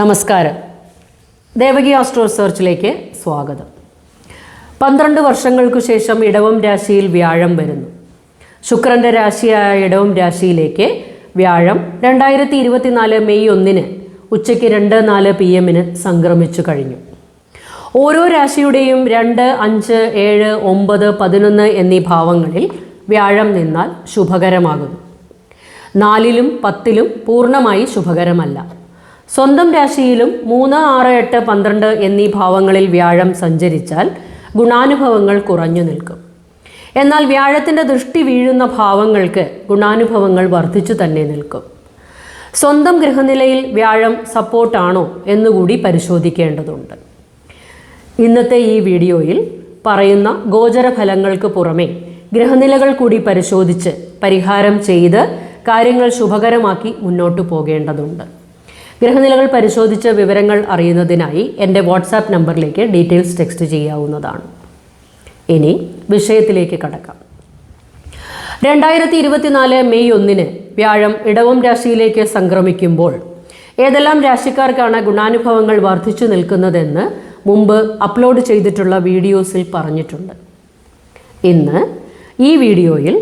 നമസ്കാരം. ദേവകി ആസ്ട്രോ സെർച്ചിലേക്ക് സ്വാഗതം. 12 വർഷങ്ങൾക്കു ശേഷം ഇടവം രാശിയിൽ വ്യാഴം വരുന്നു. ശുക്രൻ്റെ രാശിയായ ഇടവം രാശിയിലേക്ക് വ്യാഴം 2024 മെയ് 1 ഉച്ചയ്ക്ക് 2:04 PM സംക്രമിച്ചു കഴിഞ്ഞു. ഓരോ രാശിയുടെയും 2, 5, 7, 9, 11 എന്നീ ഭാവങ്ങളിൽ വ്യാഴം നിന്നാൽ ശുഭകരമാകുന്നു. 4ലും 10ലും പൂർണ്ണമായി ശുഭകരമല്ല. സ്വന്തം രാശിയിലും 3, 6, 8, 12 എന്നീ ഭാവങ്ങളിൽ വ്യാഴം സഞ്ചരിച്ചാൽ ഗുണാനുഭവങ്ങൾ കുറഞ്ഞു നിൽക്കും. എന്നാൽ വ്യാഴത്തിൻ്റെ ദൃഷ്ടി വീഴുന്ന ഭാവങ്ങൾക്ക് ഗുണാനുഭവങ്ങൾ വർദ്ധിച്ചു തന്നെ നിൽക്കും. സ്വന്തം ഗൃഹനിലയിൽ വ്യാഴം സപ്പോർട്ടാണോ എന്നുകൂടി പരിശോധിക്കേണ്ടതുണ്ട്. ഇന്നത്തെ ഈ വീഡിയോയിൽ പറയുന്ന ഗോചരഫലങ്ങൾക്ക് പുറമെ ഗ്രഹനിലകൾ കൂടി പരിശോധിച്ച് പരിഹാരം ചെയ്ത് കാര്യങ്ങൾ ശുഭകരമാക്കി മുന്നോട്ടു പോകേണ്ടതുണ്ട്. ഗ്രഹനിലകൾ പരിശോധിച്ച വിവരങ്ങൾ അറിയുന്നതിനായി എൻ്റെ വാട്സാപ്പ് നമ്പറിലേക്ക് ഡീറ്റെയിൽസ് ടെക്സ്റ്റ് ചെയ്യാവുന്നതാണ്. ഇനി വിഷയത്തിലേക്ക് കടക്കാം. 2024 മെയ് 1 വ്യാഴം ഇടവം രാശിയിലേക്ക് സംക്രമിക്കുമ്പോൾ ഏതെല്ലാം രാശിക്കാർക്കാണ് ഗുണാനുഭവങ്ങൾ വർദ്ധിച്ചു നിൽക്കുന്നതെന്ന് മുമ്പ് അപ്ലോഡ് ചെയ്തിട്ടുള്ള വീഡിയോസിൽ പറഞ്ഞിട്ടുണ്ട്. ഇന്ന് ഈ വീഡിയോയിൽ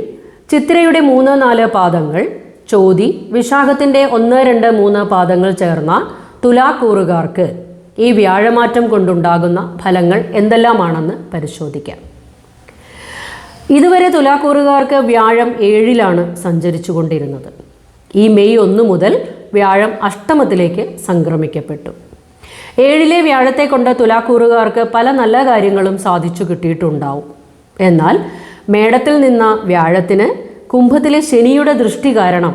ചിത്രയുടെ 3, 4 പാദങ്ങൾ, ചോതി, വിശാഖത്തിൻ്റെ 1, 2, 3 പാദങ്ങൾ ചേർന്ന തുലാക്കൂറുകാർക്ക് ഈ വ്യാഴമാറ്റം കൊണ്ടുണ്ടാകുന്ന ഫലങ്ങൾ എന്തെല്ലാമാണെന്ന് പരിശോധിക്കാം. ഇതുവരെ തുലാക്കൂറുകാർക്ക് വ്യാഴം 7ലാണ് സഞ്ചരിച്ചു കൊണ്ടിരുന്നത്. ഈ മെയ് 1 മുതൽ വ്യാഴം അഷ്ടമത്തിലേക്ക് സംക്രമിക്കപ്പെട്ടു. 7ലെ വ്യാഴത്തെ കൊണ്ട് തുലാക്കൂറുകാർക്ക് പല നല്ല കാര്യങ്ങളും സാധിച്ചു കിട്ടിയിട്ടുണ്ടാവും. എന്നാൽ മേടത്തിൽ നിന്ന വ്യാഴത്തിന് കുംഭത്തിലെ ശനിയുടെ ദൃഷ്ടി കാരണം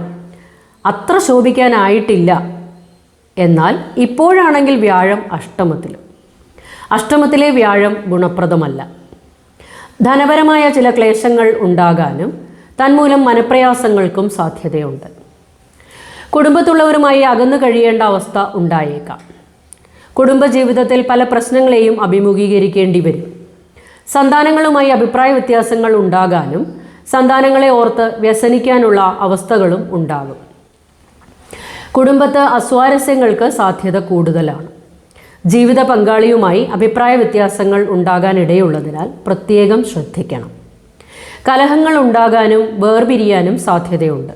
അത്ര ശോഭിക്കാനായിട്ടില്ല. എന്നാൽ ഇപ്പോഴാണെങ്കിൽ വ്യാഴം അഷ്ടമത്തിലെ വ്യാഴം ഗുണപ്രദമല്ല. ധനപരമായ ചില ക്ലേശങ്ങൾ ഉണ്ടാകാനും തന്മൂലം മനപ്രയാസങ്ങൾക്കും സാധ്യതയുണ്ട്. കുടുംബത്തുള്ളവരുമായി അകന്നു കഴിയേണ്ട അവസ്ഥ ഉണ്ടായേക്കാം. കുടുംബജീവിതത്തിൽ പല പ്രശ്നങ്ങളെയും അഭിമുഖീകരിക്കേണ്ടി വരും. സന്താനങ്ങളുമായി അഭിപ്രായ വ്യത്യാസങ്ങൾ ഉണ്ടാകാനും സന്താനങ്ങളെ ഓർത്ത് വ്യസനിക്കാനുള്ള അവസ്ഥകളും ഉണ്ടാകും. കുടുംബത്ത് അസ്വാരസ്യങ്ങൾക്ക് സാധ്യത കൂടുതലാണ്. ജീവിത പങ്കാളിയുമായി അഭിപ്രായ വ്യത്യാസങ്ങൾ ഉണ്ടാകാനിടയുള്ളതിനാൽ പ്രത്യേകം ശ്രദ്ധിക്കണം. കലഹങ്ങൾ ഉണ്ടാകാനും വേർപിരിയാനും സാധ്യതയുണ്ട്.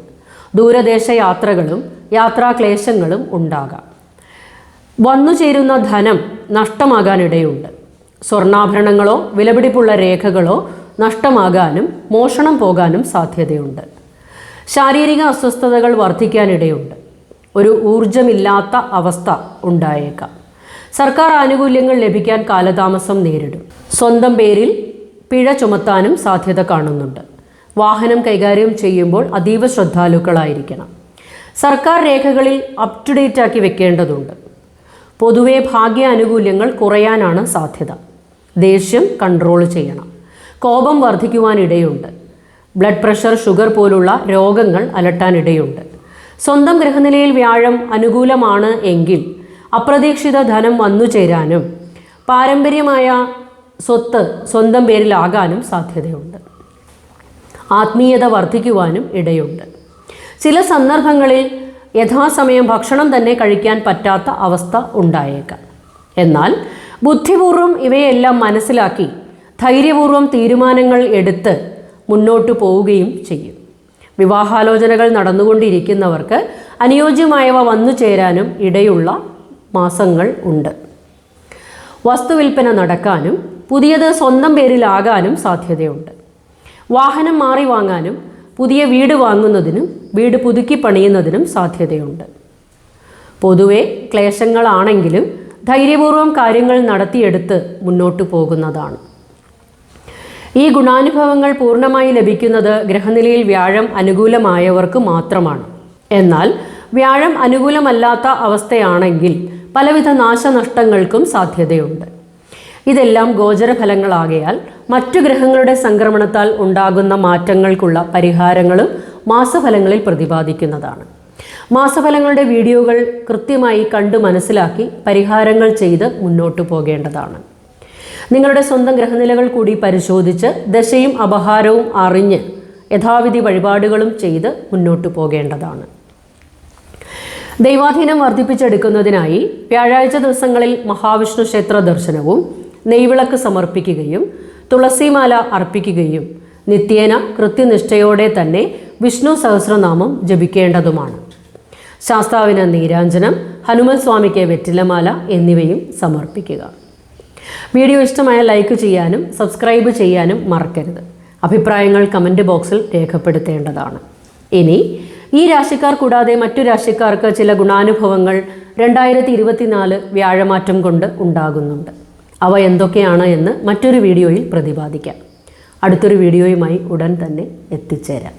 ദൂരദേശ യാത്രകളും യാത്രാക്ലേശങ്ങളും ഉണ്ടാകാം. വന്നുചേരുന്ന ധനം നഷ്ടമാകാനിടയുണ്ട്. സ്വർണ്ണാഭരണങ്ങളോ വിലപിടിപ്പുള്ള രേഖകളോ നഷ്ടമാകാനും മോഷണം പോകാനും സാധ്യതയുണ്ട്. ശാരീരിക അസ്വസ്ഥതകൾ വർദ്ധിക്കാനിടയുണ്ട്. ഒരു ഊർജമില്ലാത്ത അവസ്ഥ ഉണ്ടായേക്കാം. സർക്കാർ ആനുകൂല്യങ്ങൾ ലഭിക്കാൻ കാലതാമസം നേരിടും. സ്വന്തം പേരിൽ പിഴ ചുമത്താനും സാധ്യത കാണുന്നുണ്ട്. വാഹനം കൈകാര്യം ചെയ്യുമ്പോൾ അതീവ ശ്രദ്ധാലുക്കളായിരിക്കണം. സർക്കാർ രേഖകളിൽ അപ് ടു ഡേറ്റ് ആക്കി വെക്കേണ്ടതുണ്ട്. പൊതുവെ ഭാഗ്യ ആനുകൂല്യങ്ങൾ കുറയാനാണ് സാധ്യത. ദേഷ്യം കൺട്രോൾ ചെയ്യണം. കോപം വർദ്ധിക്കുവാനിടയുണ്ട്. ബ്ലഡ് പ്രഷർ, ഷുഗർ പോലുള്ള രോഗങ്ങൾ അലട്ടാനിടയുണ്ട്. സ്വന്തം ഗൃഹനിലയിൽ വ്യാഴം അനുകൂലമാണ് എങ്കിൽ അപ്രതീക്ഷിത ധനം വന്നു ചേരാനും പാരമ്പര്യമായ സ്വത്ത് സ്വന്തം പേരിലാകാനും സാധ്യതയുണ്ട്. ആത്മീയത വർദ്ധിക്കുവാനും ഇടയുണ്ട്. ചില സന്ദർഭങ്ങളിൽ യഥാസമയം ഭക്ഷണം തന്നെ കഴിക്കാൻ പറ്റാത്ത അവസ്ഥ ഉണ്ടായേക്കാം. എന്നാൽ ബുദ്ധിപൂർവം ഇവയെല്ലാം മനസ്സിലാക്കി ധൈര്യപൂർവം തീരുമാനങ്ങൾ എടുത്ത് മുന്നോട്ട് പോവുകയും ചെയ്യും. വിവാഹാലോചനകൾ നടന്നുകൊണ്ടിരിക്കുന്നവർക്ക് അനുയോജ്യമായവ വന്നു ചേരാനും ഇടയുള്ള മാസങ്ങൾ ഉണ്ട്. വസ്തുവിൽപ്പന നടക്കാനും പുതിയത് സ്വന്തം പേരിലാകാനും സാധ്യതയുണ്ട്. വാഹനം മാറി വാങ്ങാനും പുതിയ വീട് വാങ്ങുന്നതിനും വീട് പുതുക്കി പണിയുന്നതിനും സാധ്യതയുണ്ട്. പൊതുവെ ക്ലേശങ്ങളാണെങ്കിലും ധൈര്യപൂർവം കാര്യങ്ങൾ നടത്തിയെടുത്ത് മുന്നോട്ട് പോകുന്നതാണ്. ഈ ഗുണാനുഭവങ്ങൾ പൂർണ്ണമായി ലഭിക്കുന്നത് ഗ്രഹനിലയിൽ വ്യാഴം അനുകൂലമായവർക്ക് മാത്രമാണ്. എന്നാൽ വ്യാഴം അനുകൂലമല്ലാത്ത അവസ്ഥയാണെങ്കിൽ പലവിധ നാശനഷ്ടങ്ങൾക്കും സാധ്യതയുണ്ട്. ഇതെല്ലാം ഗോചരഫലങ്ങളാകയാൽ മറ്റു ഗ്രഹങ്ങളുടെ സംക്രമണത്താൽ ഉണ്ടാകുന്ന മാറ്റങ്ങൾക്കുള്ള പരിഹാരങ്ങളും മാസഫലങ്ങളിൽ പ്രതിപാദിക്കുന്നതാണ്. മാസഫലങ്ങളുടെ വീഡിയോകൾ കൃത്യമായി കണ്ടു മനസ്സിലാക്കി പരിഹാരങ്ങൾ ചെയ്ത് മുന്നോട്ടു പോകേണ്ടതാണ്. നിങ്ങളുടെ സ്വന്തം ഗ്രഹനിലകൾ കൂടി പരിശോധിച്ച് ദശയും അപഹാരവും അറിഞ്ഞ് യഥാവിധി വഴിപാടുകളും ചെയ്ത് മുന്നോട്ടു പോകേണ്ടതാണ്. ദൈവാധീനം വർദ്ധിപ്പിച്ചെടുക്കുന്നതിനായി വ്യാഴാഴ്ച ദിവസങ്ങളിൽ മഹാവിഷ്ണു ക്ഷേത്ര ദർശനവും നെയ്വിളക്ക് സമർപ്പിക്കുകയും തുളസിമാല അർപ്പിക്കുകയും നിത്യേന കൃത്യനിഷ്ഠയോടെ തന്നെ വിഷ്ണു സഹസ്രനാമം ജപിക്കേണ്ടതുമാണ്. ശാസ്താവിന് നീരാഞ്ജനം, ഹനുമൽ സ്വാമിക്ക് വെറ്റിലമാല എന്നിവയും സമർപ്പിക്കുക. വീഡിയോ ഇഷ്ടമായ ലൈക്ക് ചെയ്യാനും സബ്സ്ക്രൈബ് ചെയ്യാനും മറക്കരുത്. അഭിപ്രായങ്ങൾ കമൻറ്റ് ബോക്സിൽ രേഖപ്പെടുത്തേണ്ടതാണ്. ഇനി ഈ രാശിക്കാർ കൂടാതെ മറ്റു രാശിക്കാർക്ക് ചില ഗുണാനുഭവങ്ങൾ 2024 വ്യാഴമാറ്റം കൊണ്ട് ഉണ്ടാകുന്നുണ്ട്. അവ എന്തൊക്കെയാണ് എന്ന് മറ്റൊരു വീഡിയോയിൽ പ്രതിപാദിക്കാം. അടുത്തൊരു വീഡിയോയുമായി ഉടൻ തന്നെ എത്തിച്ചേരാം.